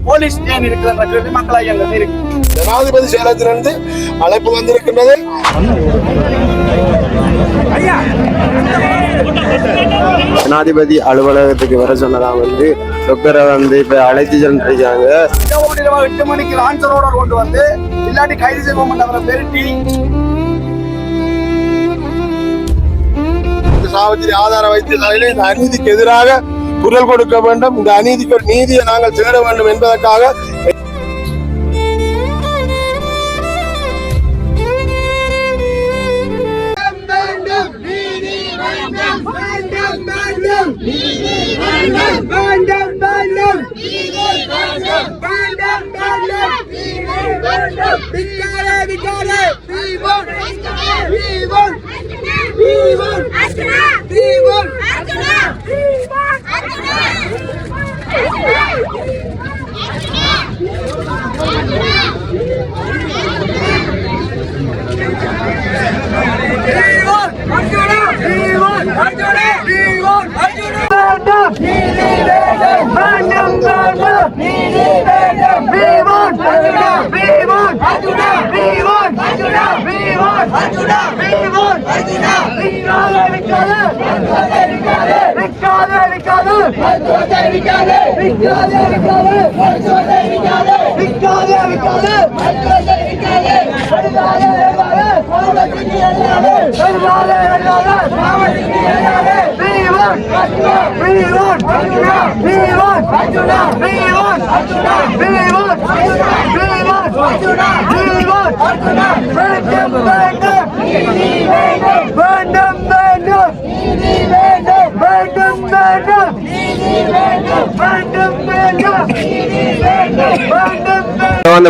Police ஏன் இருக்குதுன்ற மக்களாக எங்க இருக்கு. ஜனாதிபதி செயலகத்திலிருந்து அழைப்பு வந்திருக்கின்றது. ஜனாதிபதி அலுவலகத்துக்கு வர சொன்னதா டாக்டரை இப்ப அழைத்து சென்றிருக்காங்க. 8 மணிக்கு ஆன்சர் ஆர்டர் கொண்டு வந்து இல்லாட்டி கைது செய்வோம் அவரை பெருட்டி சாவத்திரி ஆதார வைத்தியசாலையில் இந்த அநீதிக்கு எதிராக குரல் கொடுக்க வேண்டும். இந்த அநீதிக்கு ஒரு நீதியை நாங்கள் தேட வேண்டும் என்பதற்காக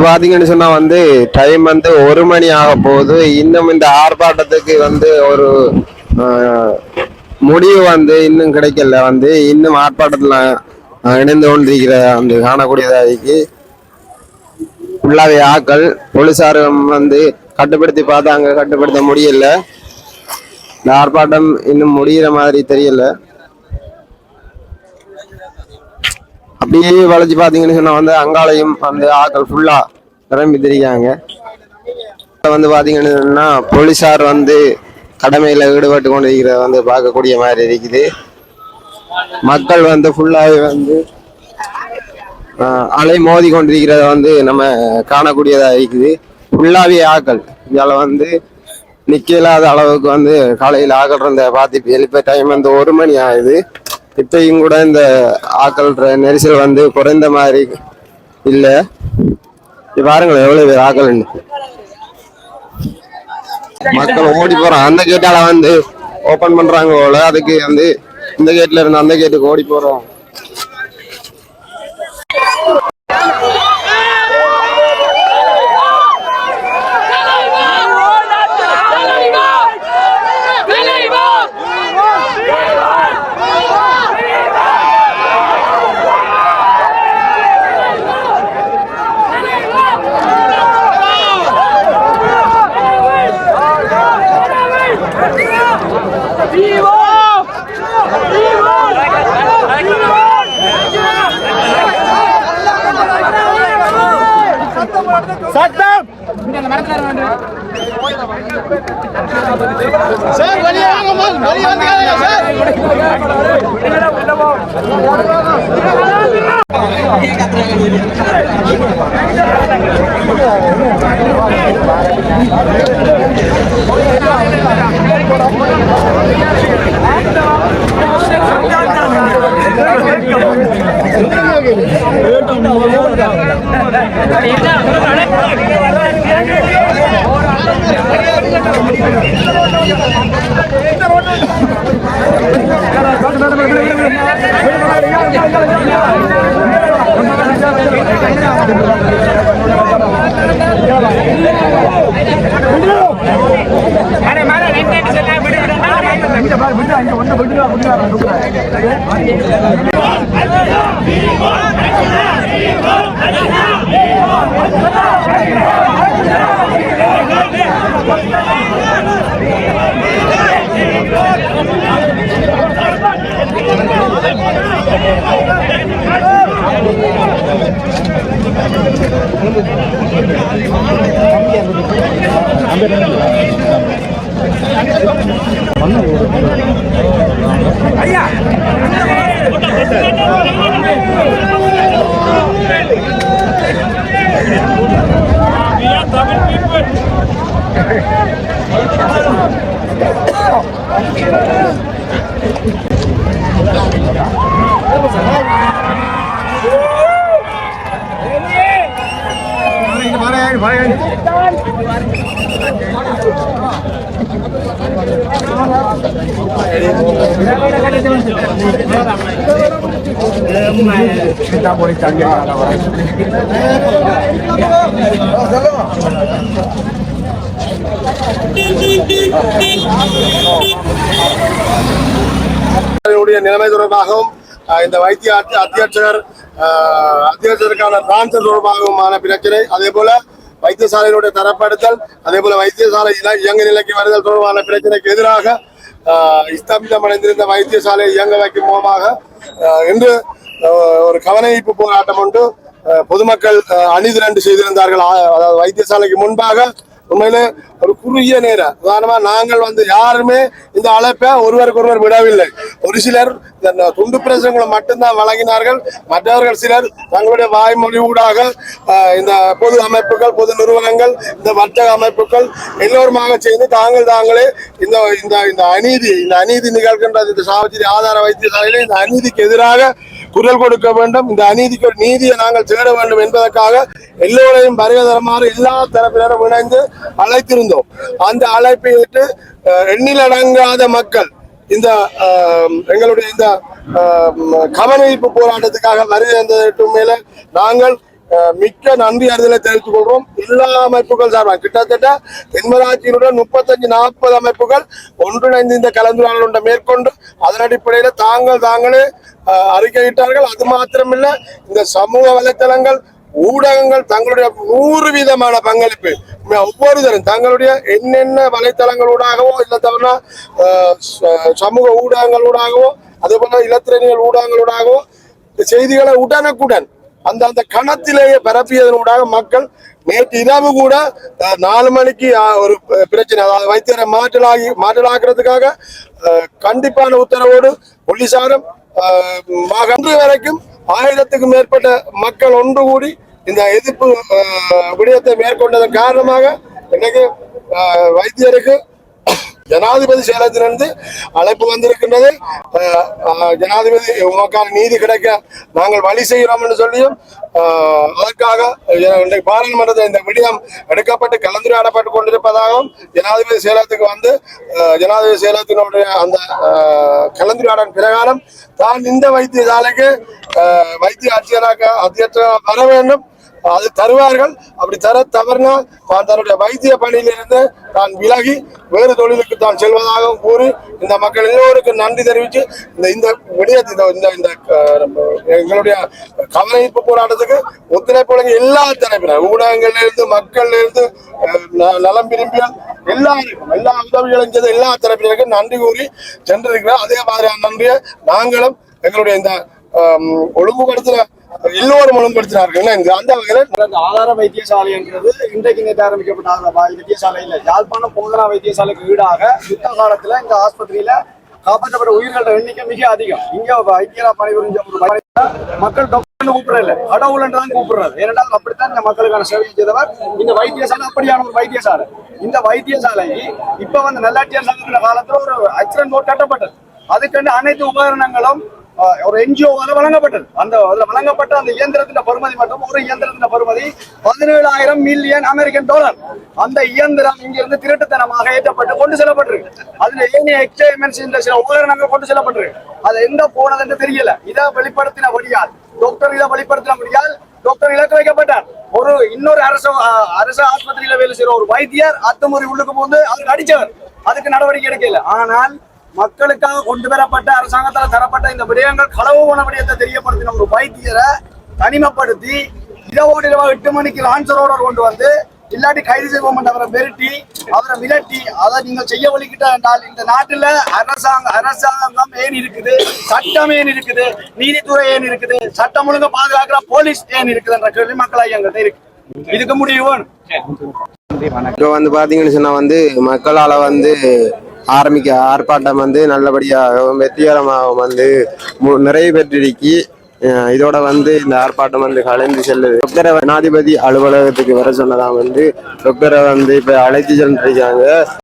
பாத்தீங்கன்னு சொன்னா டைம் 1 மணி ஆக போகுது. இன்னும் இந்த ஆர்ப்பாட்டத்துக்கு ஒரு முடிவு இன்னும் கிடைக்கல. இன்னும் ஆர்ப்பாட்டத்துல இணைந்து கொண்டிருக்கிற காணக்கூடியதாக்கு ஃபுல்லாவே ஆக்கள் போலீசாரும் கட்டுப்படுத்தி பார்த்தாங்க, கட்டுப்படுத்த முடியல. இந்த ஆர்ப்பாட்டம் இன்னும் முடிகிற மாதிரி தெரியல. அப்படியே வளைச்சு பாத்தீங்கன்னு சொன்னா அங்காளையும் ஆக்கள் ஃபுல்லா நிரம்பி தெரியாங்க. பாத்தீங்கன்னு சொன்னா போலீசார் கடமையில ஈடுபட்டு கொண்டிருக்கிறத பார்க்கக்கூடிய மாதிரி இருக்குது. மக்கள் ஃபுல்லாவே அலை மோதி கொண்டிருக்கிறத நம்ம காணக்கூடியதா இருக்குது. ஃபுல்லாவே ஆக்கள் இதால நிக்கலாத அளவுக்கு காலையில ஆக்கள் இருந்த பார்த்து எழுப்ப டைம் 1 மணி ஆகுது. இப்பயும் கூட இந்த ஆக்கள் நெரிசல் குறைந்த மாதிரி இல்ல. பாருங்களேன் எவ்வளவு பேர் ஆக்கள். மக்கள் ஓடி போறான். அந்த கேட்டால ஓபன் பண்றாங்க போல. அதுக்கு இந்த கேட்ல இருந்து அந்த கேட்டுக்கு ஓடி போறோம். சார் வெளியே வாங்க, வெளியே வந்தீங்க சார். Thank you. நிலைமை தொடர்பாகவும் இந்த வைத்திய அத்தியட்சருக்கான டிரான்ஸ்பர் தொடர்பாகவுமான பிரச்சனை, அதே போல வைத்தியசாலையினுடைய தரப்படுத்தல், அதே போல வைத்தியசாலை இயங்க நிலைக்கு வருதல் தொடர்பான பிரச்சனைக்கு எதிராக ஸ்தம்பிதமடைந்திருந்த வைத்தியசாலை இயங்க வைக்கும் மூலமாக இன்று ஒரு கவனஈர்ப்பு போராட்டம் ஒன்று பொதுமக்கள் அணிதிரண்டு செய்திருந்தார்கள். அதாவது வைத்தியசாலைக்கு முன்பாக உண்மையிலே ஒரு குறுகிய நேரம், உதாரணமா நாங்கள் யாருமே இந்த அழைப்பை ஒருவருக்கு ஒருவர் விடவில்லை. ஒரு சிலர் துண்டு பிரசுரங்களை மட்டும்தான் வழங்கினார்கள். மற்றவர்கள் சிலர் தங்களுடைய வாய்மொழி ஊடாக இந்த பொது அமைப்புகள், பொது நிறுவனங்கள், இந்த வர்த்தக அமைப்புகள் எல்லோருமாக சேர்ந்து தாங்களே இந்த அநீதி நிகழ்கின்ற இந்த சாவச்சேரி ஆதார வைத்தியசாலையில இந்த அநீதிக்கு எதிராக குரல் கொடுக்க வேண்டும், இந்த அநீதிக்கு ஒரு நீதியை நாங்கள் தேட வேண்டும் என்பதற்காக எல்லோரையும் வருகதரமாக எல்லா தரப்பினரும் இணைந்து அழைத்திருந்தோம். அந்த அழைப்பை விட்டு எண்ணிலடங்காத மக்கள் இந்த எங்களுடைய இந்த கவனஈர்ப்பு போராட்டத்துக்காக வருகின்றதற்கு மேல நாங்கள் மிக்க நன்றி அறிதலை தெரிவித்துக் கொள்வோம். எல்லா அமைப்புகள் சார்பாக கிட்டத்தட்ட தென்மராட்சியினுடன் 35-40 அமைப்புகள் ஒன்றிணைந்து இந்த கலந்துரையாடல் மேற்கொண்டு அதன் அடிப்படையில தாங்களே அறிக்கையிட்டார்கள். அது மாத்திரமில்ல, இந்த சமூக வலைத்தளங்கள், ஊடகங்கள் தங்களுடைய 100% பங்களிப்பு ஒவ்வொருத்தரும் தங்களுடைய என்னென்ன வலைத்தளங்களூடாகவோ இல்லை தவிர சமூக ஊடகங்களூடாகவோ அதே போல இலத்திரனியல் ஊடகங்களூடாகவோ செய்திகளை உடனுக்குடன் அந்த கணத்திலேயே பரப்பியதனூடாக மக்கள் நேற்று இரவு கூட 4 மணிக்கு ஒரு பிரச்சனை, அதாவது வைத்தியரை மாற்றலாக்குறதுக்காக கண்டிப்பான உத்தரவோடு போலீசாரும் இன்று வரைக்கும் 1000க்கும் மேற்பட்ட மக்கள் ஒன்று கூடி இந்த எதிர்ப்பு விடயத்தை மேற்கொண்டதன் காரணமாக இன்னைக்கு வைத்தியருக்கு ஜனாதிபதி செயலகத்திலிருந்து அழைப்பு வந்திருக்கின்றது. ஜனாதிபதி உமக்கான நீதி கிடைக்க நாங்கள் வழி செய்கிறோம் என்று சொல்லியும் அதற்காக பாராளுமன்றத்தில் இந்த விடயம் எடுக்கப்பட்டு கலந்துரையாடப்பட்டு கொண்டிருப்பதாகவும் ஜனாதிபதி செயலகத்துக்கு ஜனாதிபதி செயலகத்தினுடைய அந்த கலந்துரையாடல் பிரகாரம் தான் இந்த வைத்தியசாலைக்கு வைத்திய அத்தியட்சராக வர வேண்டும், அது தருவார்கள். அப்படி தவறினால் தான் தன்னுடைய வைத்திய பணியிலிருந்து தான் விலகி வேறு தொழிலுக்கு தான் செல்வதாகவும் கூறி இந்த மக்கள் எல்லோருக்கும் நன்றி தெரிவித்து இந்த விடயத்தை இந்த எங்களுடைய கவனஈர்ப்பு போராட்டத்துக்கு ஒத்துழைப்பு வழங்கி எல்லா தரப்பினர், ஊடகங்கள்ல இருந்து மக்கள்ல இருந்து நலம் விரும்பியால் எல்லாருக்கும் எல்லா உதவிகளும் செய்த எல்லா தரப்பினருக்கும் நன்றி கூறி சென்றிருக்கிறோம். அதே மாதிரியான நன்றியை நாங்களும் எங்களுடைய இந்த ஒழுங்குபடுத்துற எல்லோரும் ஒழுங்குபடுத்தினார்கள். அந்த வகையில் ஆதார வைத்தியசாலை என்றது இன்றைக்கு நேற்று ஆரம்பிக்கப்பட்ட வைத்தியசாலை இல்லை, யாழ்ப்பாணம் போதனா வைத்தியசாலைக்கு ஈடாக யுத்த காலத்துல இந்த ஆஸ்பத்திரியில காப்பாற்றப்பட்ட உயிர்களோட எண்ணிக்கை மிக அதிகம். இங்க வைத்தியரா பணிபுரிஞ்ச ஒரு மக்கள் டாக்டர் கூப்பிடல, கடவுள்ன்றதான் கூப்பிடுறது. ஏனென்றால் அப்படித்தான் இந்த மக்களுக்கான சேவை செய்தவர் இந்த வைத்தியசாலை. அப்படியான ஒரு வைத்தியசாலை, இந்த வைத்தியசாலை இப்ப நல்லாட்சியர் சங்கத்தின காலத்துல ஒரு ஆக்சிடென்ட் போர்டு கட்டப்பட்டது. அதுக்கு அனைத்து உபகரணங்களும் ஒரு என்ஜிஓவால வழங்கப்பட்டது. அதுல வழங்கப்பட்ட அந்த இயந்திரத்தின் பருமதி மற்றும் ஒரு இயந்திரத்தின் பருமதி 17,000 மில்லியன் அமெரிக்கன் டாலர். அந்த இயந்திரம் இங்கிருந்து திருட்டுத்தனமாக ஏற்றப்பட்டு கொண்டு செல்லப்பட்டிருக்கு. அதுல ஏனைய எக்ஸ்பெரிமெண்ட்ஸ் இந்த சில உபகரணங்கள் கொண்டு செல்லப்பட்டிருக்கு. அது எங்க போனது என்று தெரியல. இதை வெளிப்படுத்தினபடியால் டாக்டர் இலக்கு வைக்கப்பட்டார். இன்னொரு அரசு ஆஸ்பத்திரியில வேலை செய்யற ஒரு வைத்தியர் அத்துமுறை உள்ளுக்கு போது அதுக்கு அடிச்சவர், அதுக்கு நடவடிக்கை எடுக்கல. ஆனால் மக்களுக்காக கொண்டு வரப்பட்ட அரசாங்கத்தால் தரப்பட்ட இந்த விடயங்கள் களவுமான விடயத்தை தெரியப்படுத்தின ஒரு வைத்தியரை தனிமைப்படுத்தி இரவோடு 8 மணிக்கு ஆன்சரோட கொண்டு இல்லாட்டி கைது செய்வோம் அவரை மிரட்டி அவரை மிரட்டி அதை நீங்கள் செய்ய வலிக்கிட்டா என்றால் இந்த நாட்டுல அரசாங்கம் ஏன் இருக்குது, சட்டம் ஏன் இருக்குது, நீதித்துறை ஏன் இருக்குது, சட்டம் ஒழுங்கு பாதுகாக்கிற போலீஸ் ஏன் இருக்குது என்ற கேள்வி மக்களாக எங்கிட்ட இருக்கு. இதுக்கு முடிவு வேணும். இப்போ வந்து பாத்தீங்கன்னு சொன்னா வந்து மக்களால வந்து ஆர்ப்பாட்டம் வந்து நல்லபடியா வெற்றிகரமாக வந்து நிறைவு பெற்றிருக்கி. இதோட வந்து இந்த ஆர்ப்பாட்டம் வந்து கலைந்து செல்லுது. டாக்டரை ஜனாதிபதி அலுவலகத்துக்கு வர சொன்னதா வந்து டாக்டரை வந்து இப்ப அழைத்து சென்றிருக்காங்க.